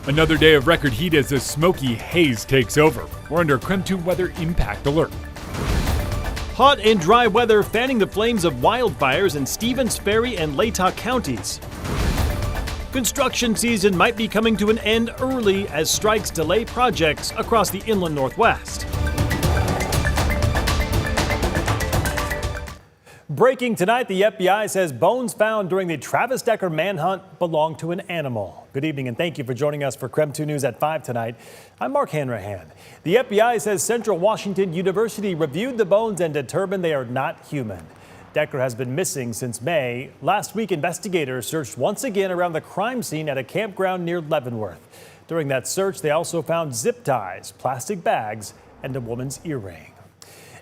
Another day of record heat as the smoky haze takes over. We're under KREM 2 weather impact alert. Hot and dry weather fanning the flames of wildfires in Stevens Ferry and Latah counties. Construction season might be coming to an end early as strikes delay projects across the inland Northwest. Breaking tonight, the FBI says bones found during the Travis Decker manhunt belong to an animal. Good evening and thank you for joining us for KREM 2 News at 5 tonight. I'm Mark Hanrahan. The FBI says Central Washington University reviewed the bones and determined they are not human. Decker has been missing since May. Last week, investigators searched once again around the crime scene at a campground near Leavenworth. During that search, they also found zip ties, plastic bags, and a woman's earring.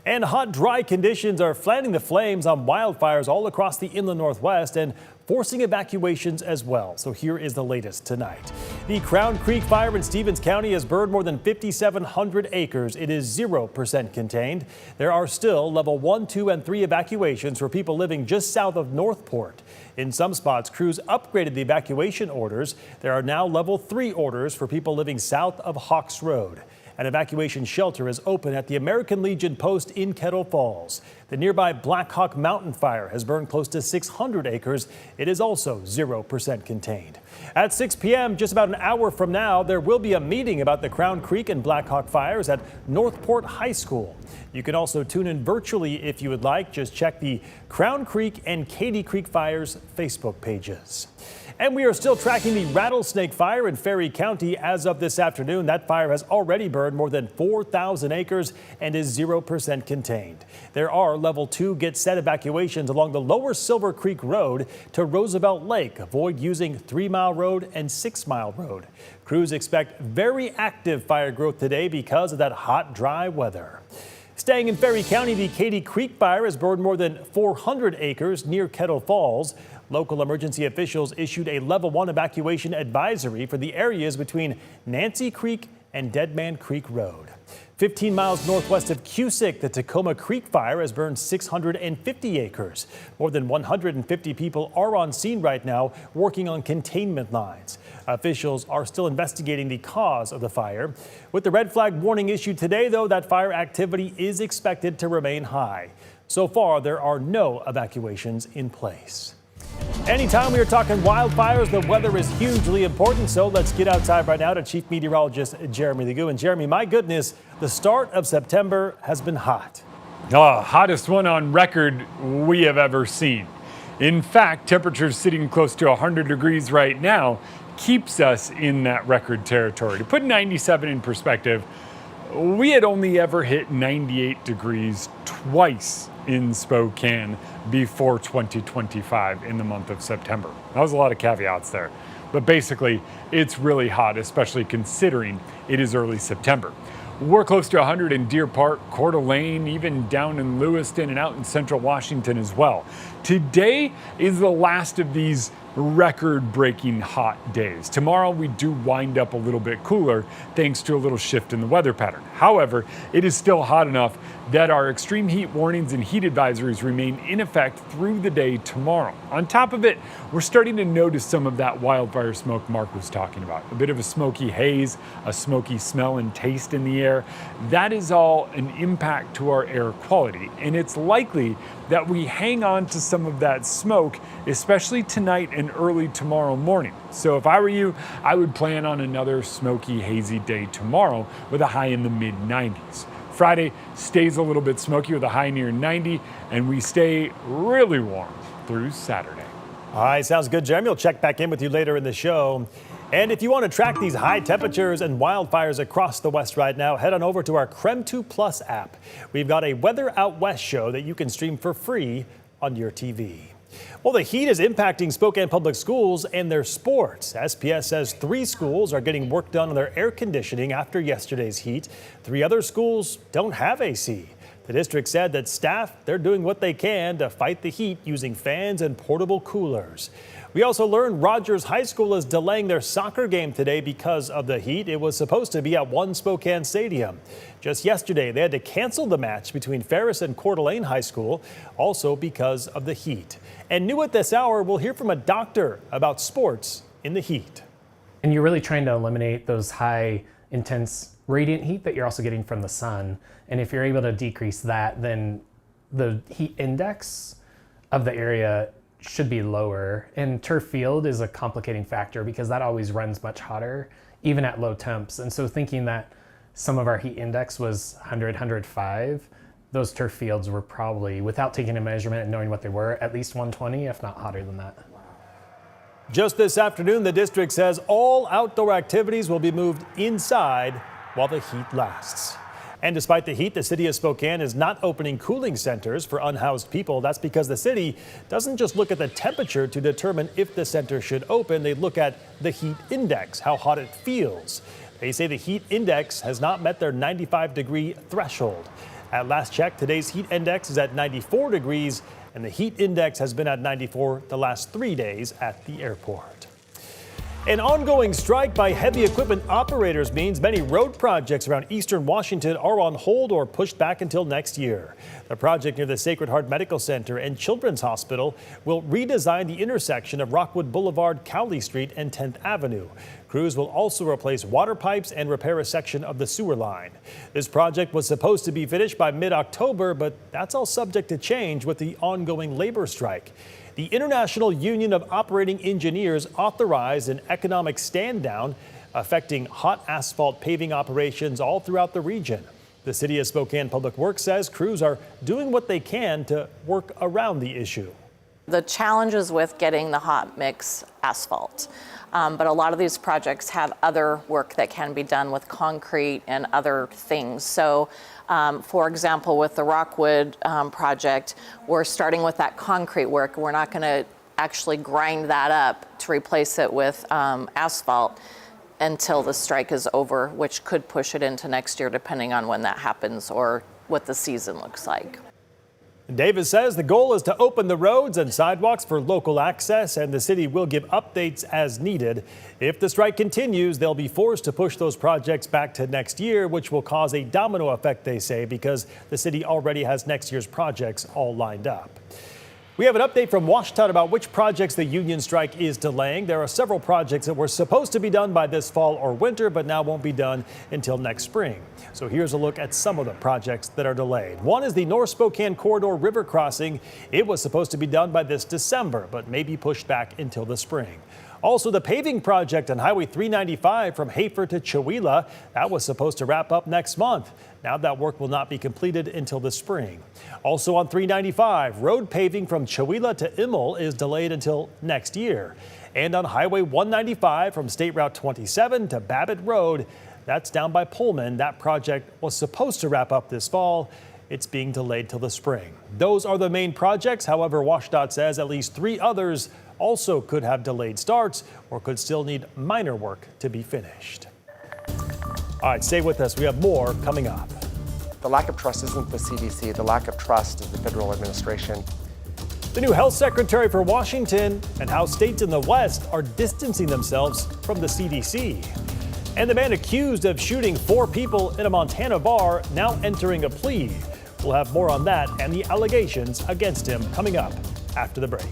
And hot, dry conditions are fanning the flames on wildfires all across the inland Northwest and forcing evacuations as well. So here is the latest tonight. The Crown Creek fire in Stevens County has burned more than 5,700 acres. It is 0% contained. There are still level 1, 2, and 3 evacuations for people living just south of Northport. In some spots, crews upgraded the evacuation orders. There are now level 3 orders for people living south of Hawks Road. An evacuation shelter is open at the American Legion post in Kettle Falls. The nearby Black Hawk Mountain fire has burned close to 600 acres. It is also 0% contained. At 6 p.m., just about an hour from now, there will be a meeting about the Crown Creek and Black Hawk fires at Northport High School. You can also tune in virtually if you would like. Just check the Crown Creek and Katy Creek fires Facebook pages. And we are still tracking the Rattlesnake fire in Ferry County. As of this afternoon, that fire has already burned more than 4,000 acres and is 0% contained. There are level 2 get set evacuations along the lower Silver Creek Road to Roosevelt Lake. Avoid using 3 Mile Road and 6 Mile Road. Crews expect very active fire growth today because of that hot, dry weather. Staying in Ferry County, the Katy Creek fire has burned more than 400 acres near Kettle Falls. Local emergency officials issued a level 1 evacuation advisory for the areas between Nancy Creek and Dead Man Creek Road. 15 miles northwest of Cusick, the Tacoma Creek fire has burned 650 acres. More than 150 people are on scene right now working on containment lines. Officials are still investigating the cause of the fire. With the red flag warning issued today, though, that fire activity is expected to remain high. So far, there are no evacuations in place. Anytime we are talking wildfires, the weather is hugely important. So let's get outside right now to Chief Meteorologist Jeremy Legoo. And Jeremy, my goodness, the start of September has been hot. Hottest one on record we have ever seen. In fact, temperatures sitting close to 100 degrees right now keeps us in that record territory. To put 97 in perspective, we had only ever hit 98 degrees twice in Spokane before 2025 in the month of September. That was a lot of caveats there. But basically, it's really hot, especially considering it is early September. We're close to 100 in Deer Park, Coeur d'Alene, even down in Lewiston and out in central Washington as well. Today is the last of these record-breaking hot days. Tomorrow we do wind up a little bit cooler thanks to a little shift in the weather pattern. However, it is still hot enough that our extreme heat warnings and heat advisories remain in effect through the day tomorrow. On top of it, we're starting to notice some of that wildfire smoke Mark was talking about. A bit of a smoky haze, a smoky smell and taste in the air. That is all an impact to our air quality, and it's likely that we hang on to some of that smoke, especially tonight and early tomorrow morning. So if I were you, I would plan on another smoky, hazy day tomorrow with a high in the mid-90s. Friday stays a little bit smoky with a high near 90, and we stay really warm through Saturday. All right, sounds good, Jeremy. We'll check back in with you later in the show. And if you want to track these high temperatures and wildfires across the West right now, head on over to our KREM 2 Plus app. We've got a Weather Out West show that you can stream for free on your TV. Well, the heat is impacting Spokane Public Schools and their sports. SPS says 3 schools are getting work done on their air conditioning after yesterday's heat. 3 other schools don't have AC. The district said that staff, they're doing what they can to fight the heat using fans and portable coolers. We also learned Rogers High School is delaying their soccer game today because of the heat. It was supposed to be at One Spokane Stadium. Just yesterday, they had to cancel the match between Ferris and Coeur d'Alene High School, also because of the heat. And new at this hour, we'll hear from a doctor about sports in the heat. And you're really trying to eliminate those high intense radiant heat that you're also getting from the sun. And if you're able to decrease that, then the heat index of the area should be lower. And turf field is a complicating factor because that always runs much hotter, even at low temps. And so thinking that some of our heat index was 100, 105, those turf fields were probably, without taking a measurement and knowing what they were, at least 120, if not hotter than that. Just this afternoon, the district says all outdoor activities will be moved inside while the heat lasts. And despite the heat, the city of Spokane is not opening cooling centers for unhoused people. That's because the city doesn't just look at the temperature to determine if the center should open. They look at the heat index, how hot it feels. They say the heat index has not met their 95-degree threshold. At last check, today's heat index is at 94 degrees, and the heat index has been at 94 the last 3 days at the airport. An ongoing strike by heavy equipment operators means many road projects around eastern Washington are on hold or pushed back until next year. The project near the Sacred Heart Medical Center and Children's Hospital will redesign the intersection of Rockwood Boulevard, Cowley Street, and 10th Avenue. Crews will also replace water pipes and repair a section of the sewer line. This project was supposed to be finished by mid-October, but that's all subject to change with the ongoing labor strike. The International Union of Operating Engineers authorized an economic stand-down affecting hot asphalt paving operations all throughout the region. The City of Spokane Public Works says crews are doing what they can to work around the issue. The challenges with getting the hot mix asphalt, but a lot of these projects have other work that can be done with concrete and other things. So, for example, with the Rockwood project, we're starting with that concrete work. We're not going to actually grind that up to replace it with asphalt until the strike is over, which could push it into next year depending on when that happens or what the season looks like. Davis says the goal is to open the roads and sidewalks for local access, and the city will give updates as needed. If the strike continues, they'll be forced to push those projects back to next year, which will cause a domino effect, they say, because the city already has next year's projects all lined up. We have an update from Washington about which projects the union strike is delaying. There are several projects that were supposed to be done by this fall or winter, but now won't be done until next spring. So here's a look at some of the projects that are delayed. One is the North Spokane Corridor River Crossing. It was supposed to be done by this December, but may be pushed back until the spring. Also, the paving project on Highway 395 from Hafer to Chewelah, that was supposed to wrap up next month. Now that work will not be completed until the spring. Also on 395, road paving from Chewelah to Immel is delayed until next year. And on Highway 195 from State Route 27 to Babbitt Road, that's down by Pullman. That project was supposed to wrap up this fall. It's being delayed till the spring. Those are the main projects. However, WashDOT says at least 3 others also could have delayed starts or could still need minor work to be finished. All right, stay with us. We have more coming up. The lack of trust isn't the CDC. The lack of trust is the federal administration. The new health secretary for Washington and how states in the West are distancing themselves from the CDC. And the man accused of shooting 4 people in a Montana bar now entering a plea. We'll have more on that and the allegations against him coming up after the break.